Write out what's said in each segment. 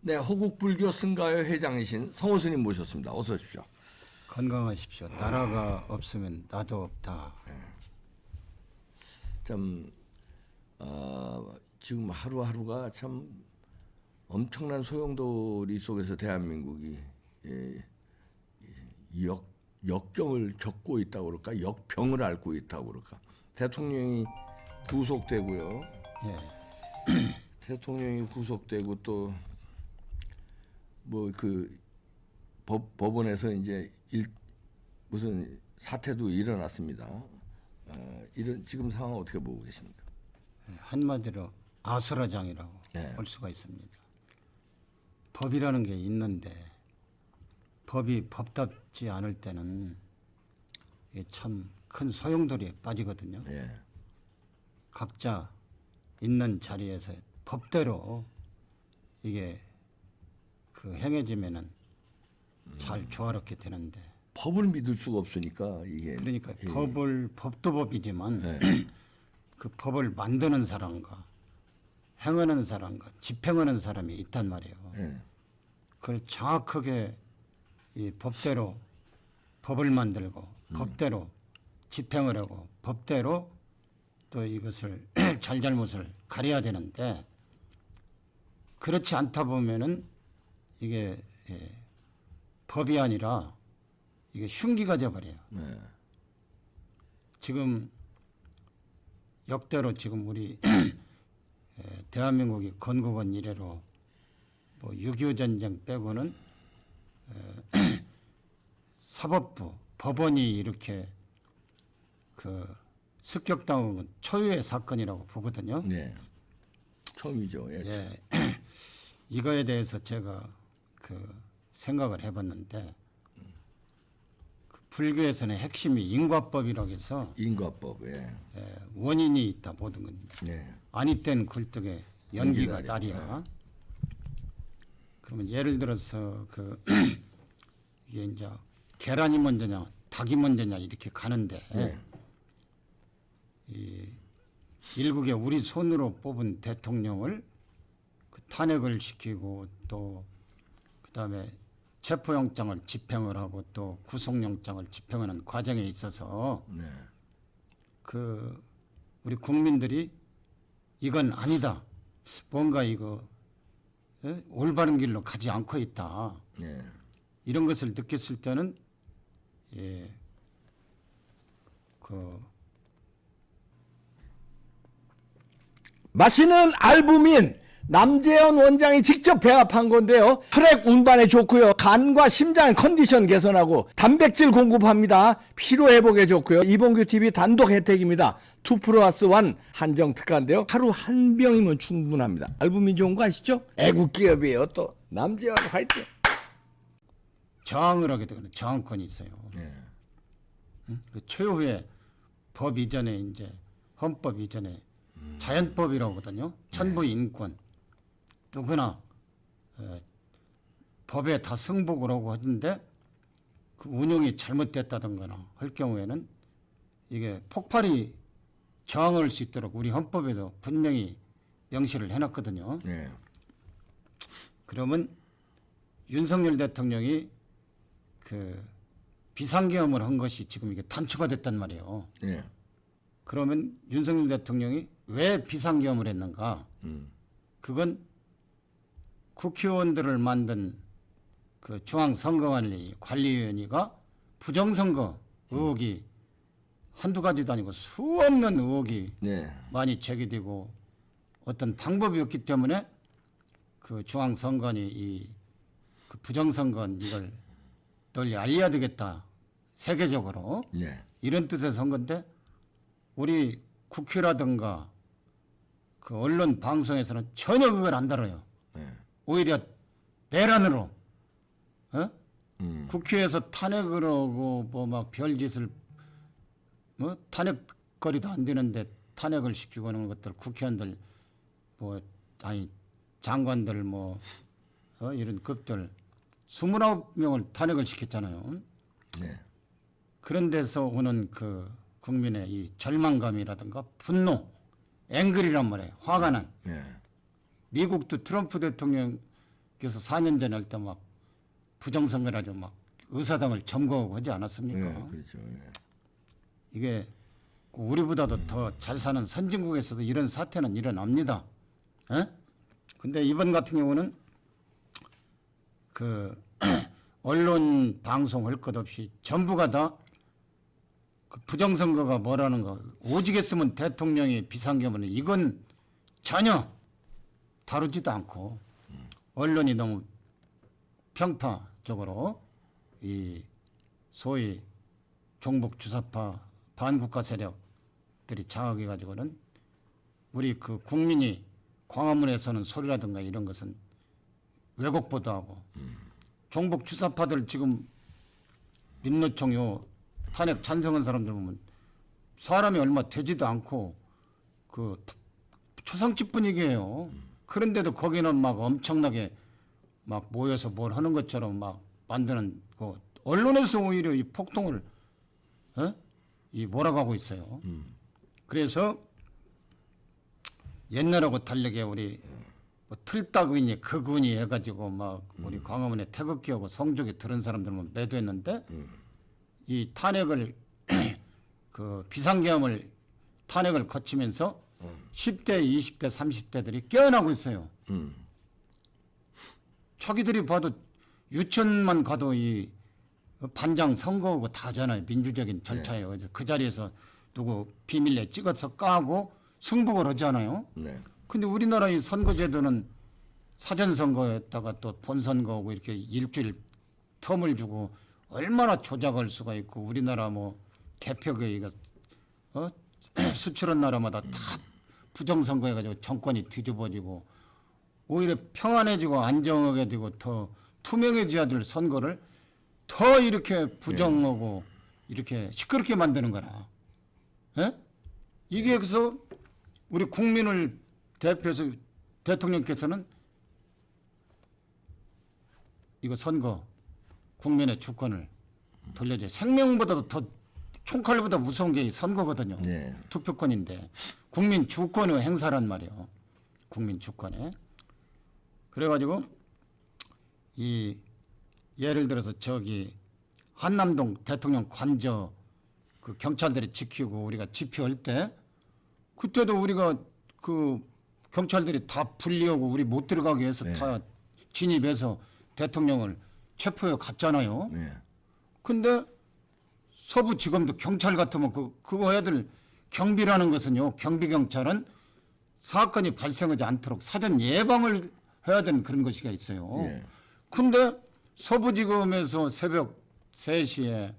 네, 호국불교 승가회 회장이신 성호 스님 모셨습니다. 어서 오십시오. 건강하십시오. 나라가 없으면 나도 없다. 참 지금 하루하루가 참 엄청난 소용돌이 속에서 대한민국이 역경을 겪고 있다고 그럴까, 역병을 앓고 있다고 그럴까. 대통령이 구속되고요. 예. 대통령이 구속되고 또 뭐 그 법원에서 이제 무슨 사태도 일어났습니다. 이런 지금 상황 어떻게 보고 계십니까? 한마디로 아수라장이라고 예. 볼 수가 있습니다. 법이라는 게 있는데 법이 법답지 않을 때는 참 큰 소용돌이에 빠지거든요. 예. 각자 있는 자리에서 법대로 이게 그 행해지면은 잘 조화롭게 되는데, 법을 믿을 수가 없으니까 이게 그러니까 예. 법도 법이지만 예. 그 법을 만드는 사람과 행하는 사람과 집행하는 사람이 있단 말이에요. 예. 그걸 정확하게 이 법대로 법을 만들고 법대로 집행을 하고 법대로 또 이것을 잘잘못을 가려야 되는데, 그렇지 않다 보면은 이게 법이 아니라 이게 흉기가 돼버려요. 네. 지금 역대로 지금 우리 대한민국이 건국한 이래로 뭐 6.25 전쟁 빼고는 사법부, 법원이 이렇게 그 습격당한 건 초유의 사건이라고 보거든요. 네. 처음이죠. 예. 예. 이거에 대해서 제가 그 생각을 해봤는데, 그 불교에서는 핵심이 인과법이라고 해서 인과법. 예. 원인이 있다 모든 건. 네. 아니 땐 굴뚝에 연기가 연기가 날이야. 그러면 예를 들어서 그 이게 이제 계란이 먼저냐 닭이 먼저냐 이렇게 가는데, 네. 이 일국의 우리 손으로 뽑은 대통령을 그 탄핵을 시키고 또 그다음에 체포영장을 집행을 하고 또 구속영장을 집행하는 과정에 있어서 네. 그 우리 국민들이 이건 아니다, 뭔가 이거 올바른 길로 가지 않고 있다, 네. 이런 것을 느꼈을 때는 그 마시는 알부민 남재현 원장이 직접 배합한 건데요. 혈액 운반에 좋고요. 간과 심장 컨디션 개선하고 단백질 공급합니다. 피로 회복에 좋고요. 이봉규 TV 단독 혜택입니다. 2+1 한정 특가인데요. 하루 한 병이면 충분합니다. 알부민 좋은 거 아시죠? 애국 기업이에요. 또 남재현 화이팅. 저항을 하게 되거나 저항권이 있어요. 네. 그 최후의 법 이전에 이제 헌법 이전에 자연법이라고 하거든요. 천부 인권, 누구나 법에 다 승복을 하고 하는데 그 운용이 잘못됐다든가 할 경우에는 이게 폭발이 저항할 수 있도록 우리 헌법에도 분명히 명시를 해놨거든요. 네. 그러면 윤석열 대통령이 그 비상계엄을 한 것이 지금 이게 단초가 됐단 말이에요. 네. 그러면 윤석열 대통령이 왜 비상계엄을 했는가? 그건 국회의원들을 만든 그 중앙선거관리위원회가 부정선거 의혹이 한두 가지도 아니고 수없는 의혹이 네. 많이 제기되고 어떤 방법이 없기 때문에 그 중앙선관위 이그 부정선거는 이걸 널리 알려야 되겠다, 세계적으로 네. 이런 뜻의 선거인데, 우리 국회라든가 그 언론 방송에서는 전혀 그걸 안 다뤄요. 네. 오히려 내란으로 국회에서 탄핵을 하고 뭐 막 별짓을 뭐 탄핵거리도 안 되는데 탄핵을 시키고 하는 것들, 국회의원들 뭐 아니 장관들 뭐 이런 급들 29명을 탄핵을 시켰잖아요. 네. 그런 데서 오는 그 국민의 이 절망감이라든가 분노, 앵글이란 말이에요. 화가 난. 네. 미국도 트럼프 대통령 그래서 4년 전에 할 때 막 부정선거라고 막 의사당을 점거하고 하지 않았습니까? 예, 그렇죠. 예. 이게 우리보다도 더 잘 사는 선진국에서도 이런 사태는 일어납니다. 예? 근데 이번 같은 경우는 그 언론 방송 할 것 없이 전부가 다 그 부정선거가 뭐라는 거 오직 했으면 대통령이 비상계엄은 이건 전혀 다루지도 않고 언론이 너무 평파적으로 이 소위 종북 주사파 반국가 세력들이 장악해 가지고는 우리 그 국민이 광화문에서는 소리라든가 이런 것은 왜곡 보도하고 종북 주사파들 지금 민노총 요 탄핵 찬성한 사람들 보면 사람이 얼마 되지도 않고 그 초상집 분위기예요. 그런데도 거기는 막 엄청나게 막 모여서 뭘 하는 것처럼 막 만드는 그 언론에서 오히려 이 폭동을 이 몰아가고 있어요. 그래서 옛날하고 다르게 우리 뭐 틀따구니 그군이 해가지고 막 우리 광화문에 태극기하고 성적에 들은 사람들만 매도했는데 이 탄핵을 그 비상계엄을 탄핵을 거치면서 10대, 20대, 30대들이 깨어나고 있어요. 자기들이 봐도 유치원만 가도 이 반장 선거하고 다잖아요. 민주적인 절차예요. 그래서 그 자리에서 누구 비밀리에 찍어서 까고 승복을 하잖아요. 네. 근데 우리나라 이 선거제도는 사전선거에다가 또 본선거하고 이렇게 일주일 텀을 주고 얼마나 조작할 수가 있고 우리나라 뭐 개표가 이거 수출한 나라마다 다 부정선거해가지고 정권이 뒤집어지고 오히려 평안해지고 안정하게 되고 더 투명해져야 될 선거를 더 이렇게 부정하고 이렇게 시끄럽게 만드는 거라. 예? 이게 그래서 우리 국민을 대표해서 대통령께서는 이거 선거 국민의 주권을 돌려줘. 생명보다도 더 총칼보다 무서운 게 이 선거거든요. 네. 투표권인데 국민 주권의 행사란 말이에요. 국민 주권에. 그래가지고 이 예를 들어서 저기 한남동 대통령 관저 그 경찰들이 지키고 우리가 집회할 때 그때도 우리가 그 경찰들이 다 분리하고 우리 못 들어가게 해서 다 진입해서 대통령을 체포해 갔잖아요. 네. 근데 서부지검도 경찰 같으면 그거 해야 될 경비라는 것은요. 경비경찰은 사건이 발생하지 않도록 사전 예방을 해야 되는 그런 것이 있어요. 예. 근데 서부지검에서 새벽 3시에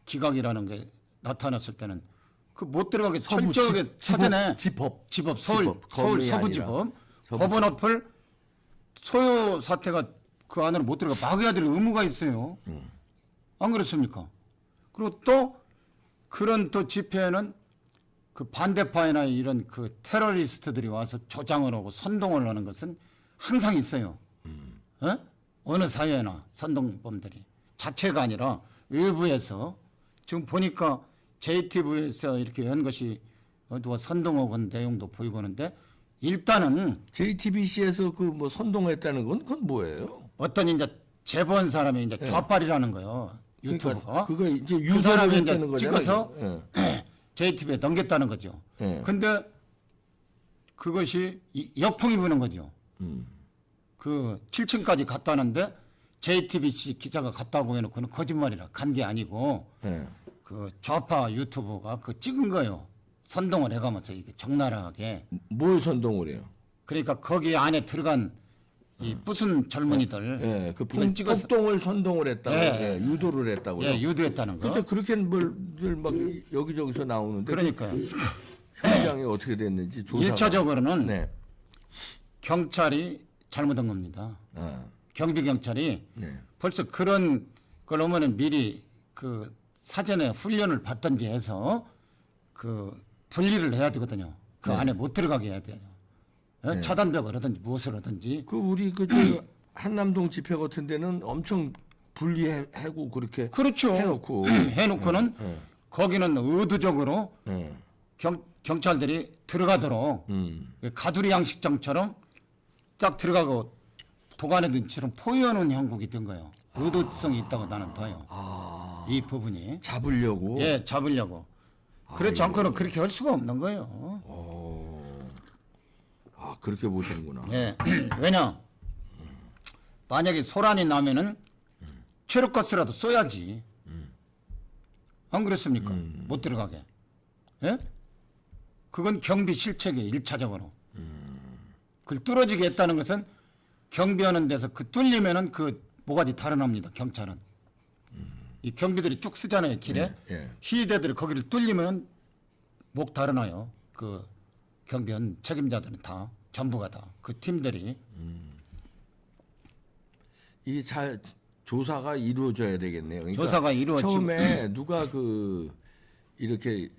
기각이라는 게 나타났을 때는 그 못 들어가게 철저하게 사전에 집업 서울 서부지법 법원 앞을 소요 사태가 그 안으로 못 들어가 막아야 될 의무가 있어요. 안 그렇습니까? 그리고 또 그런 또 집회에는 그 반대파이나 이런 그 테러리스트들이 와서 조장을 하고 선동을 하는 것은 항상 있어요. 에? 어느 사회나 선동범들이 자체가 아니라 일부에서 지금 보니까 JTBC에서 이렇게 한 것이 누가 선동하고 한 내용도 보이고 하는데 일단은 JTBC에서 그 뭐 선동했다는 건 그건 뭐예요? 어떤 이제 제보한 사람이 이제 좌빨이라는 거예요. 유튜브가. 그러니까 그거 이제 그 유서를 사람이 했다는 이제 거잖아요. 찍어서 예. JTBC에 넘겼다는 거죠. 예. 근데 그것이 역풍이 부는 거죠. 그 7층까지 갔다는데 JTBC 기자가 갔다고 해놓고는 거짓말이라 간 게 아니고 예. 그 좌파 유튜브가 그 찍은 거예요. 선동을 해가면서 이게 적나라하게. 뭘 선동을 해요? 그러니까 거기 안에 들어간 이 무슨 젊은이들 예, 그 이걸 찍어서 폭동을 선동을 했다고, 예. 예, 유도를 했다고요. 예, 유도했다는 거. 그래서 그렇게 뭘막 여기저기서 나오는데 그러니까요. 현장이 어떻게 됐는지 조사가. 1차적으로는 네. 경찰이 잘못한 겁니다. 아, 경비 경찰이 네. 벌써 그런 걸 오면은 미리 그 사전에 훈련을 받든지 해서 그 분리를 해야 되거든요. 그 안에 못 들어가게 해야 돼요. 예? 차단벽을 하든지 무엇을 하든지. 그 우리 그 한남동 집회 같은 데는 엄청 분리하고 그렇게 그렇죠. 해놓고 해놓고는 거기는 의도적으로 예. 경찰들이 들어가도록 가두리 양식장처럼 쫙 들어가고 도가니처럼 포위하는 형국이 된 거예요. 의도성이 있다고 나는 봐요. 이 부분이. 잡으려고. 예, 잡으려고. 그렇지 않고는 그렇게 할 수가 없는 거예요. 아, 그렇게 보시는구나. 예. 왜냐? 만약에 소란이 나면은 체력가스라도 쏘야지. 안 그렇습니까? 못 들어가게. 예? 그건 경비 실책이에요. 1차적으로. 그걸 뚫어지게 했다는 것은 경비하는 데서 그 뚫리면은 그 모가지 달아납니다. 경찰은. 이 경비들이 쭉 쓰잖아요. 길에. 예. 시위대들이 거기를 뚫리면 목 달아나요. 그 경비원 책임자들은 다. 전부가 다. 그 팀들이. 이게 잘 조사가 이루어져야 되겠네요. 그러니까 조사가 이루어지고 처음에 누가 이렇게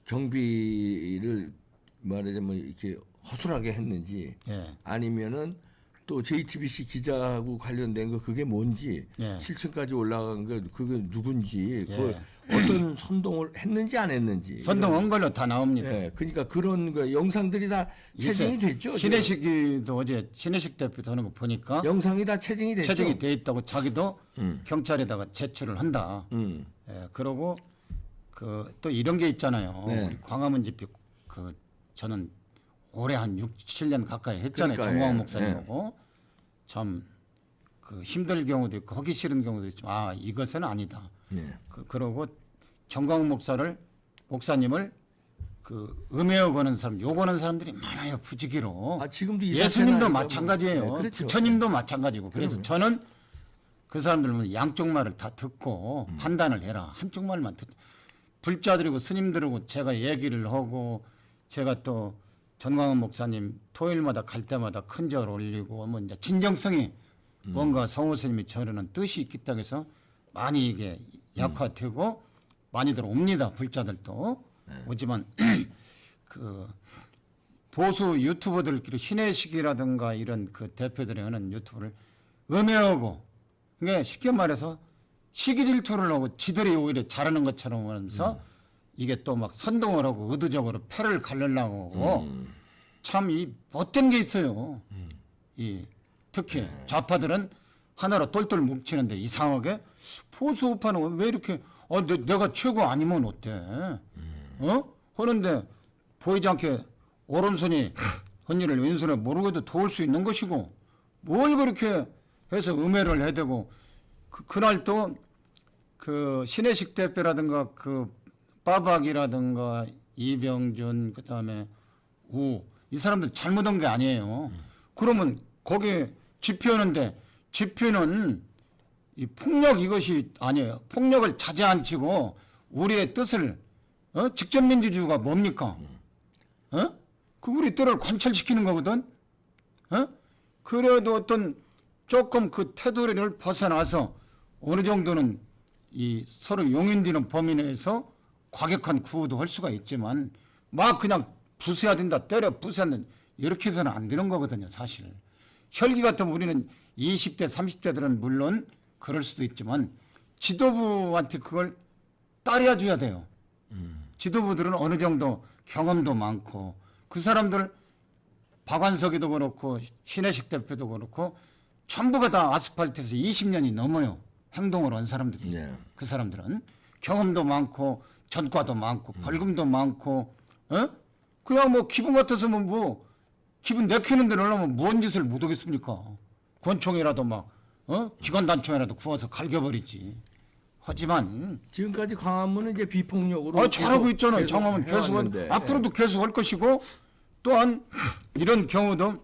경비를 말하자면 이렇게 허술하게 했는지 예. 아니면은 또 JTBC 기자하고 관련된 거 그게 뭔지 예. 7층까지 올라간 거 그게 누군지 예. 그 어떤 선동을 했는지 안 했는지 선동한 걸로 다 나옵니다. 예, 그러니까 그런 거 영상들이 다 체증이 됐죠. 신혜식이도 어제 신혜식 대표도 하는 거 보니까 영상이 다 체증이 됐죠. 체증이 돼 있다고 자기도 경찰에다가 제출을 한다. 예, 그러고 그 또 이런 게 있잖아요. 네. 우리 광화문 집회 그 저는 올해 한 6, 7년 가까이 했잖아요. 그러니까, 정광훈 예. 목사님하고 참 그 힘들 경우도 있고 하기 싫은 경우도 있지만 아 이것은 아니다. 네. 그러고 정광훈 목사님을 그 음해어 거는 사람, 욕하는 사람들이 많아요. 부지기로. 아, 지금도 이 예수님도 사태는 마찬가지예요. 네, 그렇죠. 부처님도 마찬가지고. 그래서 저는 그 사람들은 양쪽 말을 다 듣고 판단을 해라. 한쪽 말만 듣. 불자들이고 스님들하고 제가 얘기를 하고 제가 또 전광훈 목사님 토요일마다 갈 때마다 큰절 올리고 뭐 이제 진정성이 뭔가 성호 스님이 저르는 뜻이 있겠다 해서 많이 이게 약화되고 많이들 옵니다. 불자들도 오지만 그 보수 유튜버들끼리 신혜식이라든가 이런 그 대표들이 하는 유튜브를 음해하고 그러니까 쉽게 말해서 시기 질투를 하고 지들이 오히려 잘하는 것처럼 하면서 이게 또 막 선동을 하고 의도적으로 패를 가르려고 하고 참 이 못된 게 있어요. 이 특히 좌파들은 하나로 똘똘 뭉치는데 이상하게 보수 우파는 왜 이렇게 내가 최고 아니면 어때? 그런데 보이지 않게 오른손이 언니를 왼손에 모르게도 도울 수 있는 것이고 뭘 그렇게 해서 음해를 해대고 그날 또 그 신혜식 대표라든가 그 빠박이라든가 이병준 그다음에 이 사람들 잘못한 게 아니에요. 그러면 거기 집회하는데 집회는 이 폭력 이것이 아니에요. 폭력을 자제안치고 우리의 뜻을 직접민주주의가 뭡니까? 그 우리 뜻을 관철시키는 거거든. 그래도 어떤 조금 그 테두리를 벗어나서 어느 정도는 이 서로 용인되는 범위 내에서 과격한 구호도 할 수가 있지만 막 그냥 부숴야 된다 때려 부숴야 된다 이렇게 해서는 안 되는 거거든요. 사실 혈기 같으면 우리는 20대 30대들은 물론 그럴 수도 있지만 지도부한테 그걸 따라야 줘야 돼요. 지도부들은 어느 정도 경험도 많고 그 사람들 박완석이도 그렇고 신혜식 대표도 그렇고 전부가 다 아스팔트에서 20년이 넘어요. 행동을 한 사람들이. 네. 그 사람들은 경험도 많고 전과도 많고 벌금도 많고 그냥 뭐 기분 같아서면 뭐 기분 내키는 대로 하려면 뭔 짓을 못 하겠습니까? 권총이라도 막 기관단총이라도 구워서 갈겨버리지. 하지만 지금까지 광화문은 이제 비폭력으로 잘하고 있잖아요. 장화문 계속 해왔는데. 앞으로도 계속 할 것이고 또한 이런 경우도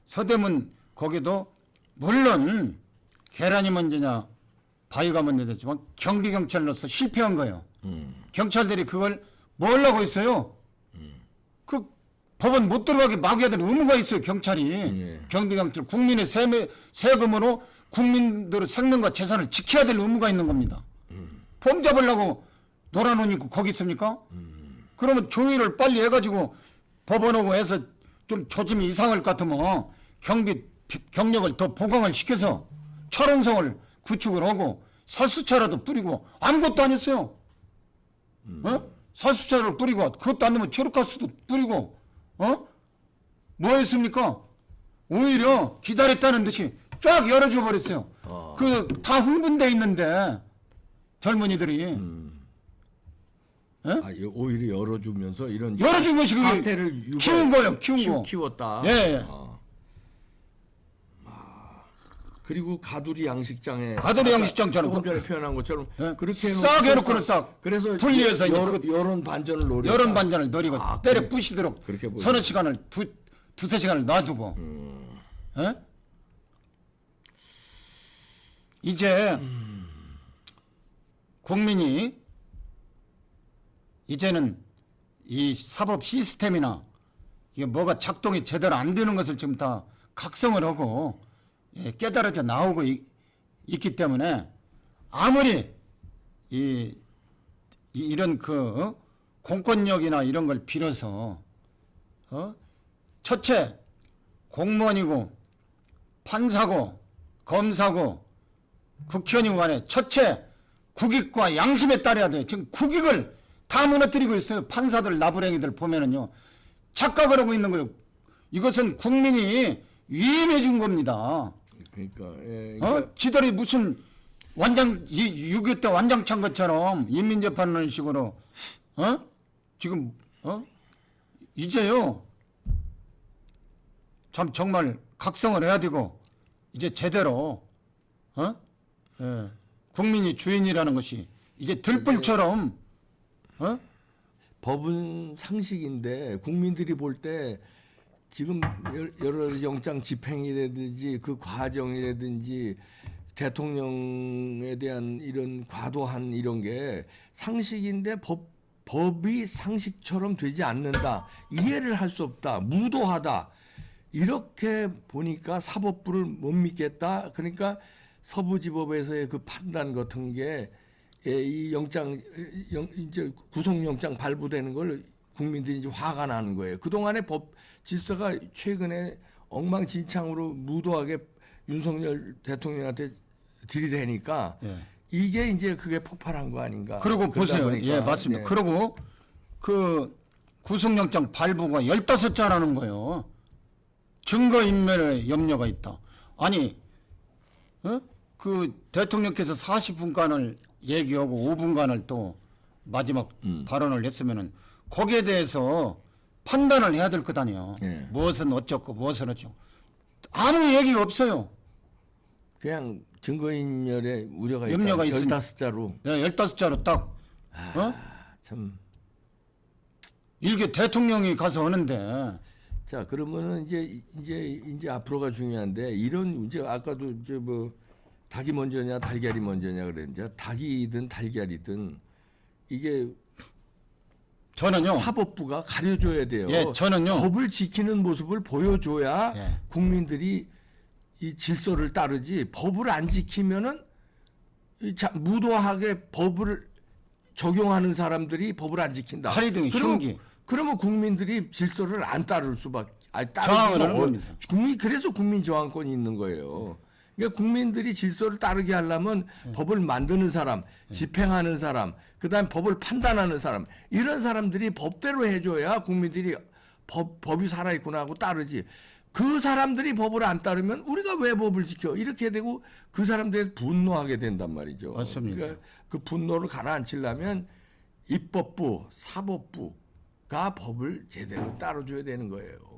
서대문 거기도 물론 계란이 문제냐 바위가 문제겠지만 경비경찰로서 실패한 거예요. 경찰들이 그걸 뭘 하고 있어요? 그 법원 못 들어가게 막아야 되는 의무가 있어요. 경찰이. 경비경찰 국민의 세금으로 국민들의 생명과 재산을 지켜야 될 의무가 있는 겁니다. 범 잡으려고 놀아놓으니까 거기 있습니까? 그러면 조의를 빨리 해가지고 법원하고 해서 좀 조짐이 이상할 것 같으면 경력을 더 보강을 시켜서 철옹성을 구축을 하고 살수차라도 뿌리고 아무것도 안 했어요. 살수차를 뿌리고 그것도 안 되면 체력가스도 뿌리고 뭐 했습니까? 오히려 기다렸다는 듯이 쫙 열어줘 버렸어요. 그 다 흥분돼 있는데 젊은이들이 예? 오히려 열어주면서 이런 열어준 것이 그게 사태를 키운 거예요. 키운 거. 키웠다. 예, 예. 그리고 가두리 양식장에 가두리 양식장처럼 조금 전에 표현한 것처럼 예? 그렇게 싹 해놓고는 싹 그래서 분리해서 이제 여론 반전을 노려 여론 반전을 노리고 때려 부시도록 그렇게 보이네. 서너 시간을 두세 시간을 놔두고 예? 이제 국민이 이제는 이 사법 시스템이나 이게 뭐가 작동이 제대로 안 되는 것을 지금 다 각성을 하고 예, 깨달아져 나오고 있기 때문에 아무리 이런 그 공권력이나 이런 걸 빌어서 첫째 공무원이고 판사고 검사고 국회의원이고 간에 첫째 국익과 양심에 따라야 돼. 지금 국익을 다 무너뜨리고 있어요. 판사들 나부랭이들 보면은요. 착각을 하고 있는 거예요. 이것은 국민이 위임해 준 겁니다. 그러니까, 예, 지들이 무슨 6.25 때 완장찬 것처럼 인민재판하는 식으로 지금 이제요 참 정말 각성을 해야 되고 이제 제대로 예, 국민이 주인이라는 것이 이제 들불처럼 법은 상식인데 국민들이 볼 때 지금 여러 영장 집행이라든지 그 과정이라든지 대통령에 대한 이런 과도한 이런 게 상식인데 법이 상식처럼 되지 않는다. 이해를 할 수 없다. 무도하다. 이렇게 보니까 사법부를 못 믿겠다. 그러니까 서부지법에서의 그 판단 같은 게 이 이제 구속영장 발부되는 걸 국민들이 이제 화가 나는 거예요. 그동안의 법 질서가 최근에 엉망진창으로 무도하게 윤석열 대통령한테 들이대니까 예. 이게 이제 그게 폭발한 거 아닌가. 그리고 보세요. 보니까, 예, 맞습니다. 네. 그리고 그 구속영장 발부가 15자라는 거예요. 증거인멸의 염려가 있다. 아니, 그 대통령께서 40분간을 얘기하고 5분간을 또 마지막 발언을 했으면은 거기에 대해서 판단을 해야 될 것 아니에요. 예. 무엇은 어쩌고 무엇은 어쩌고. 아무 얘기가 없어요. 그냥 증거인멸의 우려가 염려가 있다. 있으니- 15자로. 예, 15자로 딱 참. 일개 대통령이 가서 하는데 자, 그러면은 이제 앞으로가 중요한데 이런 이제 아까도 이제 뭐 닭이 먼저냐 달걀이 먼저냐 그랬는데 닭이든 달걀이든 이게 저는요. 사법부가 가려줘야 돼요. 예, 저는요. 법을 지키는 모습을 보여줘야 예. 국민들이 이 질서를 따르지 법을 안 지키면은 무도하게 법을 적용하는 사람들이 법을 안 지킨다. 칼이 등 흉기. 그러면 국민들이 질서를 안 따를 수밖에. 저항을 하는 겁니다. 그래서 국민 저항권이 있는 거예요. 그러니까 국민들이 질서를 따르게 하려면 법을 만드는 사람, 집행하는 사람, 그다음 법을 판단하는 사람 이런 사람들이 법대로 해줘야 국민들이 법이 살아있구나 하고 따르지. 그 사람들이 법을 안 따르면 우리가 왜 법을 지켜? 이렇게 되고 그 사람들이 분노하게 된단 말이죠. 맞습니다. 그러니까 그 분노를 가라앉히려면 입법부, 사법부가 법을 제대로 따라줘야 되는 거예요.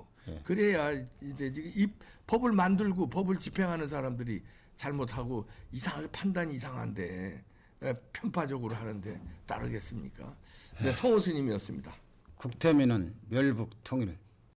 그래야 이제 지금 법을 만들고 법을 집행하는 사람들이 잘못하고 이상하게 판단이 이상한데 편파적으로 하는데 따르겠습니까? 네, 성호 스님이었습니다. 국태민은 멸북 통일.